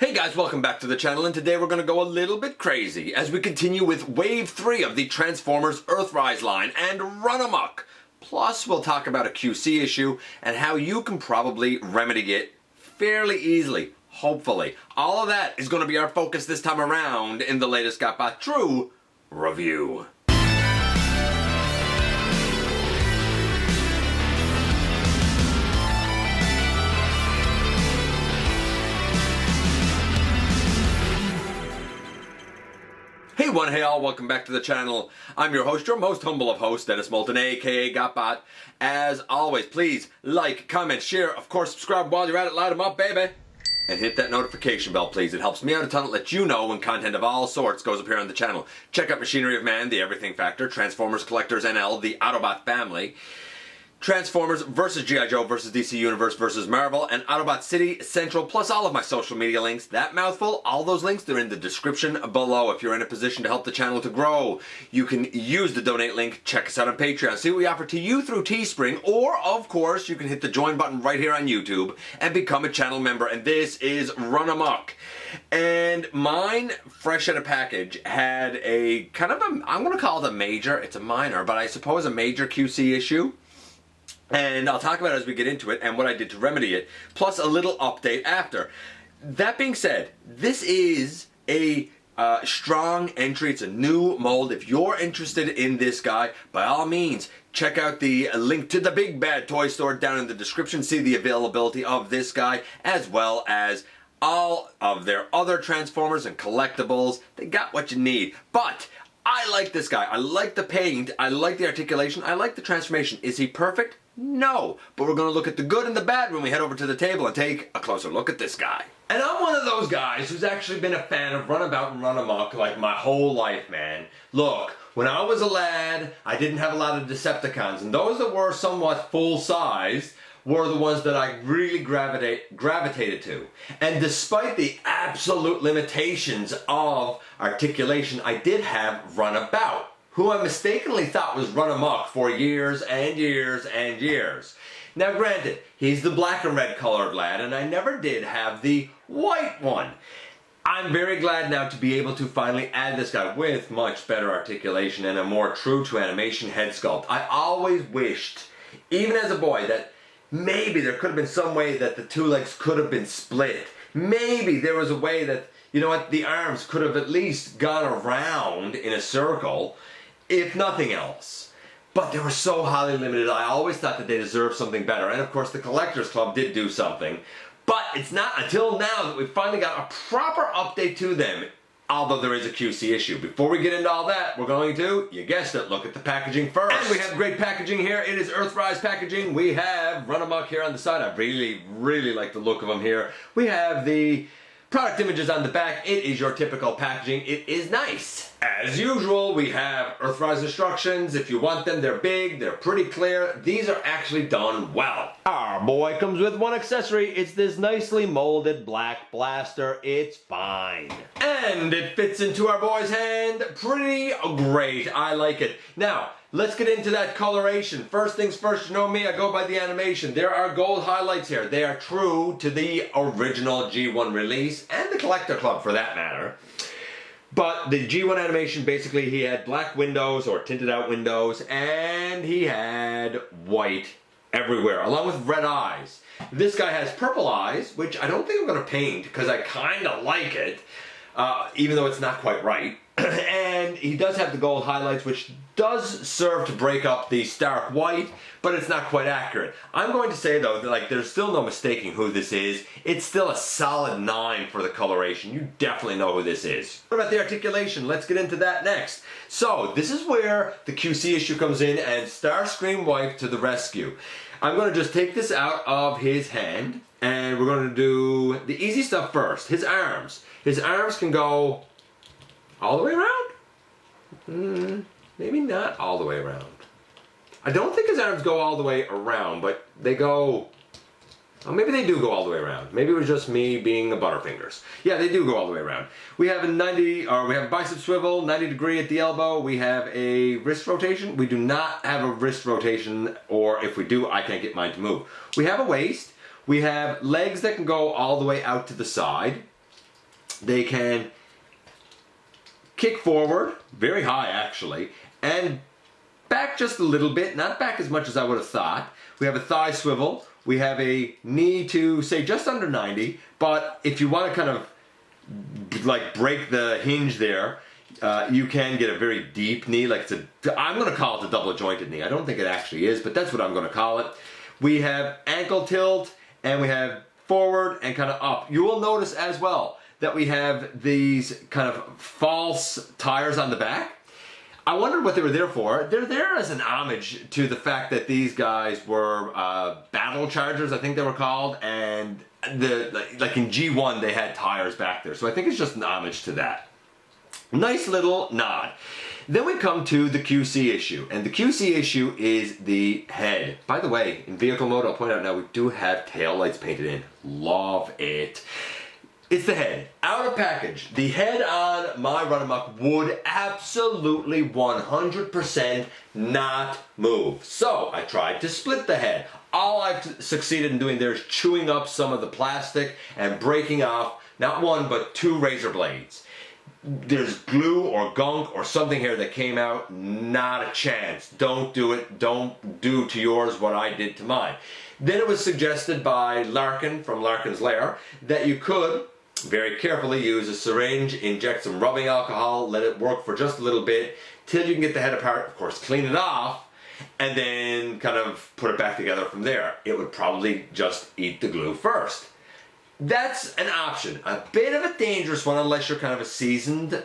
Hey guys, welcome back to the channel, and today we're going to go a little bit crazy as we continue with Wave 3 of the Transformers Earthrise line and Runamuck. Plus, we'll talk about a QC issue and how you can probably remedy it fairly easily, hopefully. All of that is going to be our focus this time around in the latest GotBot True review. Hey one, hey all, welcome back to the channel. I'm your host, your most humble of hosts, Dennis Moulton, aka GotBot. As always, please like, comment, share, of course subscribe while you're at it, light them up, baby. And hit that notification bell, please. It helps me out a ton to let you know when content of all sorts goes up here on the channel. Check out Machinery of Man, The Everything Factor, Transformers Collectors NL, The Autobot Family, Transformers vs. G.I. Joe vs. DC Universe vs. Marvel, and Autobot City Central, plus all of my social media links. That mouthful, all those links, they're in the description below. If you're in a position to help the channel to grow, you can use the donate link. Check us out on Patreon. See what we offer to you through Teespring, or of course, you can hit the join button right here on YouTube and become a channel member. And this is Runamuck. And mine, fresh out of package, had a kind of a, I'm going to call it a major, it's a minor, but I suppose a major QC issue. And I'll talk about it as we get into it and what I did to remedy it, plus a little update after. That being said, this is a strong entry. It's a new mold. If you're interested in this guy, by all means, check out the link to the Big Bad Toy Store down in the description. See the availability of this guy, as well as all of their other Transformers and collectibles. They got what you need. But I like this guy. I like the paint. I like the articulation. I like the transformation. Is he perfect? No, but we're going to look at the good and the bad when we head over to the table and take a closer look at this guy. And I'm one of those guys who's actually been a fan of Runabout and Runamuck like my whole life, man. Look, when I was a lad, I didn't have a lot of Decepticons, and those that were somewhat full-sized were the ones that I really gravitated to. And despite the absolute limitations of articulation, I did have Runabout, who I mistakenly thought was Runamuck for years and years and years. Now granted, he's the black and red colored lad, and I never did have the white one. I'm very glad now to be able to finally add this guy with much better articulation and a more true to animation head sculpt. I always wished, even as a boy, that maybe there could have been some way that the two legs could have been split. Maybe there was a way that, you know what, the arms could have at least gone around in a circle, if nothing else. But they were so highly limited, I always thought that they deserved something better. And of course the Collectors Club did do something. But it's not until now that we finally got a proper update to them, although there is a QC issue. Before we get into all that, we're going to, you guessed it, look at the packaging first. And we have great packaging here. It is Earthrise packaging. We have Runamuck here on the side. I really like the look of him here. We have the product images on the back. It is your typical packaging. It is nice. As usual, we have Earthrise instructions. If you want them, they're big, they're pretty clear. These are actually done well. Our boy comes with one accessory. It's this nicely molded black blaster. It's fine. And it fits into our boy's hand pretty great. I like it. Now, let's get into that coloration. First things first, you know me, I go by the animation. There are gold highlights here. They are true to the original G1 release, and the Collector Club for that matter. But the G1 animation, basically he had black windows or tinted out windows, and he had white everywhere, along with red eyes. This guy has purple eyes, which I don't think I'm going to paint because I kind of like it, even though it's not quite right. And he does have the gold highlights, which does serve to break up the stark white, but it's not quite accurate. I'm going to say though that like there's still no mistaking who this is. It's still a solid 9 for the coloration. You definitely know who this is. What about the articulation? Let's get into that next. So this is where the QC issue comes in, and Starscream Wife to the rescue. I'm going to just take this out of his hand, and we're going to do the easy stuff first. His arms. His arms can go all the way around? Maybe not all the way around. I don't think his arms go all the way around, but they go, oh, maybe they do go all the way around. Maybe it was just me being a Butterfingers. Yeah, they do go all the way around. We have we have a bicep swivel, 90 degree at the elbow. We have a wrist rotation. We do not have a wrist rotation, or if we do, I can't get mine to move. We have a waist. We have legs that can go all the way out to the side. they can kick forward, very high actually, and back just a little bit, not back as much as I would have thought. We have a thigh swivel, we have a knee to say just under 90, but if you want to kind of like break the hinge there, you can get a very deep knee, like I'm going to call it a double jointed knee. I don't think it actually is, but that's what I'm going to call it. We have ankle tilt, and we have forward and kind of up. You will notice as well that we have these kind of false tires on the back. I wondered what they were there for. They're there as an homage to the fact that these guys were battle chargers, I think they were called, and like in G1 they had tires back there. So I think it's just an homage to that. Nice little nod. Then we come to the QC issue, and the QC issue is the head. By the way, in vehicle mode, I'll point out now we do have taillights painted in. Love it. It's the head. Out of package, the head on my Runamuck would absolutely 100% not move. So I tried to split the head. All I've succeeded in doing there is chewing up some of the plastic and breaking off not one but 2 razor blades. There's glue or gunk or something here that came out, not a chance. Don't do it. Don't do to yours what I did to mine. Then it was suggested by Larkin from Larkin's Lair that you could very carefully use a syringe, inject some rubbing alcohol, let it work for just a little bit till you can get the head apart, of course clean it off, and then kind of put it back together from there. It would probably just eat the glue first. That's an option. A bit of a dangerous one unless you're kind of a seasoned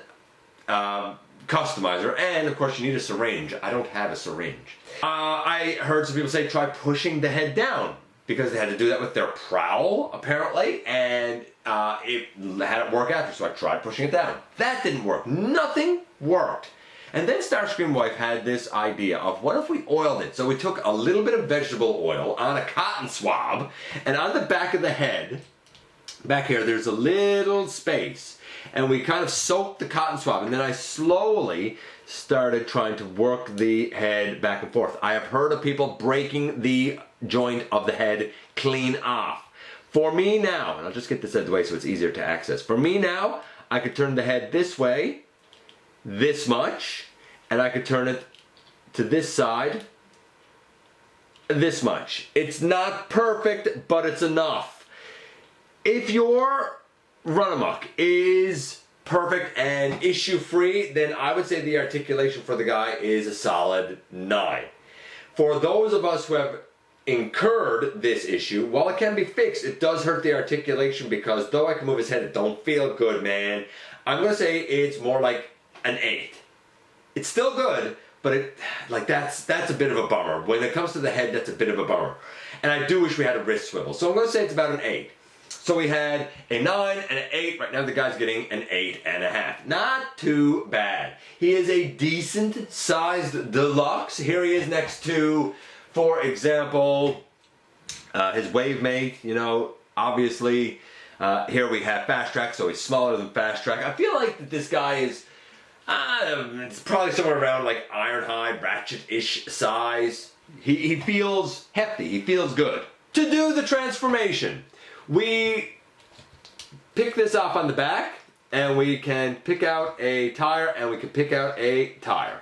customizer, and of course you need a syringe. I don't have a syringe. I heard some people say try pushing the head down because they had to do that with their prowl apparently, and it had it work after, so I tried pushing it down. That didn't work. Nothing worked. And then Starscream Wife had this idea of what if we oiled it? So we took a little bit of vegetable oil on a cotton swab, and on the back of the head, back here, there's a little space, and we kind of soaked the cotton swab, and then I slowly started trying to work the head back and forth. I have heard of people breaking the joint of the head clean off. For me now, and I'll just get this out of the way so it's easier to access. For me now, I could turn the head this way, this much, and I could turn it to this side, this much. It's not perfect, but it's enough. If your Runamuck is perfect and issue-free, then I would say the articulation for the guy is a solid 9. For those of us who have incurred this issue, while it can be fixed, it does hurt the articulation because though I can move his head, it don't feel good, man. I'm going to say it's more like an 8. It's still good, but that's a bit of a bummer. When it comes to the head, that's a bit of a bummer. And I do wish we had a wrist swivel. So I'm going to say it's about an 8. So we had a 9 and an 8. Right now the guy's getting an 8.5. Not too bad. He is a decent sized deluxe. Here he is next to, for example, his wave mate. You know, obviously here we have Fast Track, so he's smaller than Fast Track. I feel like that this guy is it's probably somewhere around like Ironhide, Ratchet-ish size. He feels hefty. He feels good. To do the transformation, we pick this off on the back, and we can pick out a tire, and we can pick out a tire.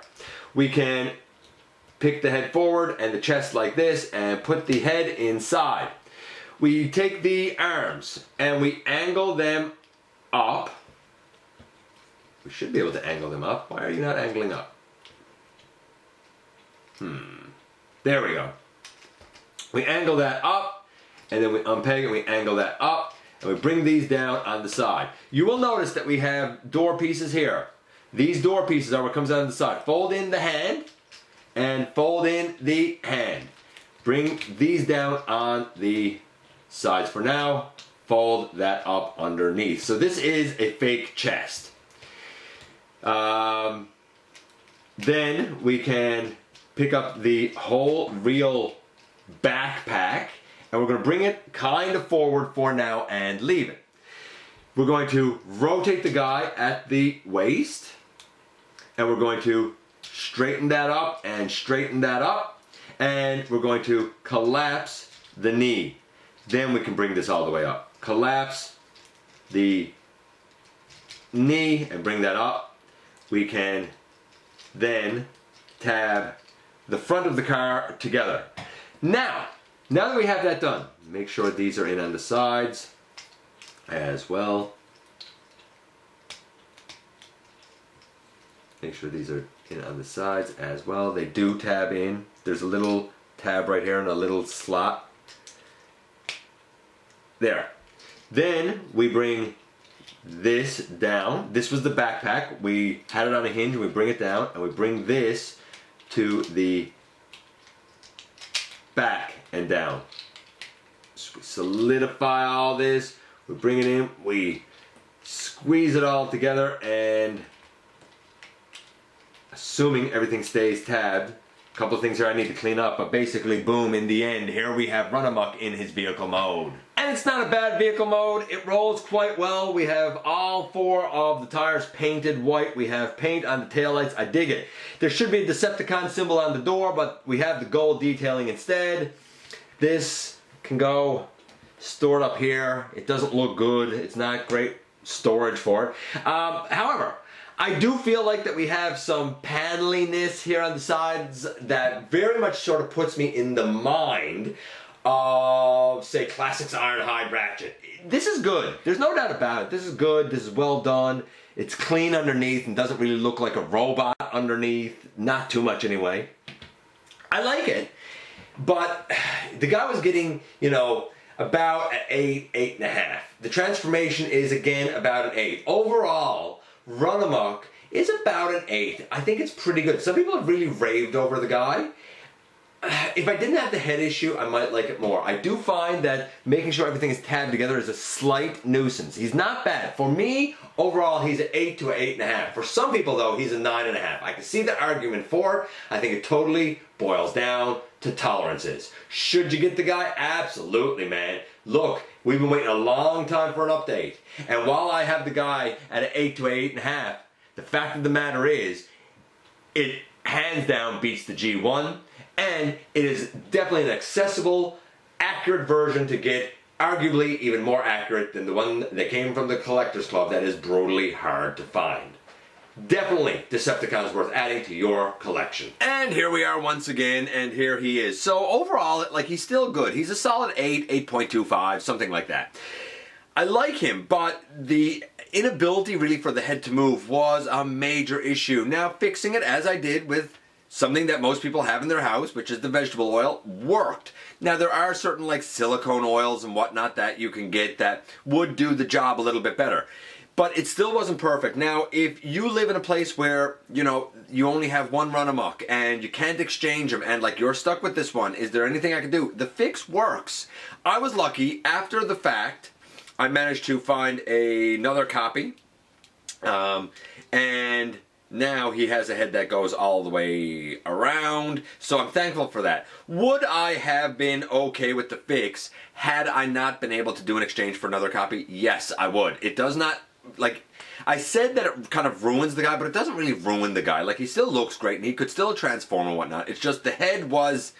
We can pick the head forward and the chest like this, and put the head inside. We take the arms, and we angle them up. We should be able to angle them up. Why are you not angling up? There we go. We angle that up, and then we unpeg and we angle that up, and we bring these down on the side. You will notice that we have door pieces here. These door pieces are what comes out on the side. Fold in the hand and fold in the hand. Bring these down on the sides for now. Fold that up underneath. So this is a fake chest. Then we can pick up the whole real backpack, and we're going to bring it kind of forward for now and leave it. We're going to rotate the guy at the waist, and we're going to straighten that up and straighten that up, and we're going to collapse the knee. Then we can bring this all the way up. Collapse the knee and bring that up, we can then tab the front of the car together. Now that we have that done, make sure these are in on the sides as well. Make sure these are in on the sides as well. They do tab in. There's a little tab right here and a little slot. There. Then we bring this down. This was the backpack. We had it on a hinge and we bring it down and we bring this to the back and down. So we solidify all this. We bring it in. We squeeze it all together, and assuming everything stays tabbed, a couple of things here I need to clean up, but basically, boom, in the end, here we have Runamuck in his vehicle mode. And it's not a bad vehicle mode. It rolls quite well. We have all 4 of the tires painted white. We have paint on the taillights. I dig it. There should be a Decepticon symbol on the door, but we have the gold detailing instead. This can go stored up here. It doesn't look good. It's not great storage for it. However, I do feel like that we have some paneliness here on the sides that very much sort of puts me in the mind of, say, Classics Ironhide Ratchet. This is good. There's no doubt about it. This is good. This is well done. It's clean underneath and doesn't really look like a robot underneath. Not too much anyway. I like it. But the guy was getting, you know, about an 8, 8.5. The transformation is, again, about an 8. Overall, Runamuck is about an 8. I think it's pretty good. Some people have really raved over the guy. If I didn't have the head issue, I might like it more. I do find that making sure everything is tabbed together is a slight nuisance. He's not bad. For me, overall, he's an 8 to an 8.5. For some people, though, he's a 9.5. I can see the argument for it. I think it totally boils down to tolerances. Should you get the guy? Absolutely, man. Look, we've been waiting a long time for an update. And while I have the guy at an 8 to an 8.5, the fact of the matter is, it hands down beats the G1. And it is definitely an accessible, accurate version to get, arguably even more accurate than the one that came from the Collectors Club that is brutally hard to find. Definitely Decepticons worth adding to your collection. And here we are once again, and here he is. So overall, like, he's still good. He's a solid 8, 8.25, something like that. I like him, but the inability really for the head to move was a major issue. Now, fixing it as I did with something that most people have in their house, which is the vegetable oil, worked. Now, there are certain like silicone oils and whatnot that you can get that would do the job a little bit better. But it still wasn't perfect. Now, if you live in a place where, you know, you only have one Runamuck and you can't exchange them and like you're stuck with this one, is there anything I can do? The fix works. I was lucky. After the fact, I managed to find another copy. And now he has a head that goes all the way around, so I'm thankful for that. Would I have been okay with the fix had I not been able to do an exchange for another copy? Yes, I would. It does not, like, I said that it kind of ruins the guy, but it doesn't really ruin the guy. Like, he still looks great, and he could still transform and whatnot. It's just the head was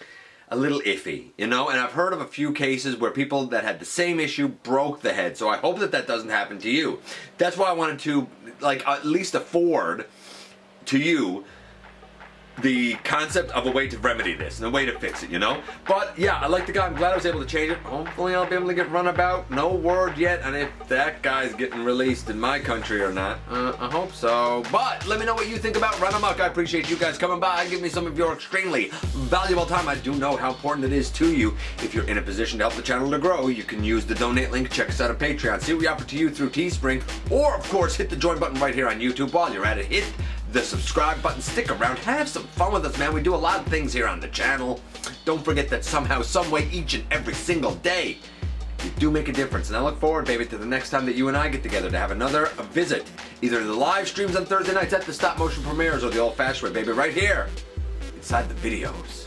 a little iffy, you know? And I've heard of a few cases where people that had the same issue broke the head, so I hope that that doesn't happen to you. That's why I wanted to, like, at least afford to you the concept of a way to remedy this and a way to fix it, you know? But yeah, I like the guy. I'm glad I was able to change it. Hopefully I'll be able to get Runabout. No word yet on if that guy's getting released in my country or not. I hope so. But let me know what you think about Runamuck. I appreciate you guys coming by and giving me some of your extremely valuable time. I do know how important it is to you. If you're in a position to help the channel to grow, you can use the donate link. Check us out on Patreon. See what we offer to you through Teespring. Or, of course, hit the join button right here on YouTube. While you're at it, hit the subscribe button, stick around, have some fun with us, man. We do a lot of things here on the channel. Don't forget that somehow, some way, each and every single day, you do make a difference. And I look forward, baby, to the next time that you and I get together to have another visit, either the live streams on Thursday nights at the stop motion premieres or the old-fashioned way, baby, right here inside the videos.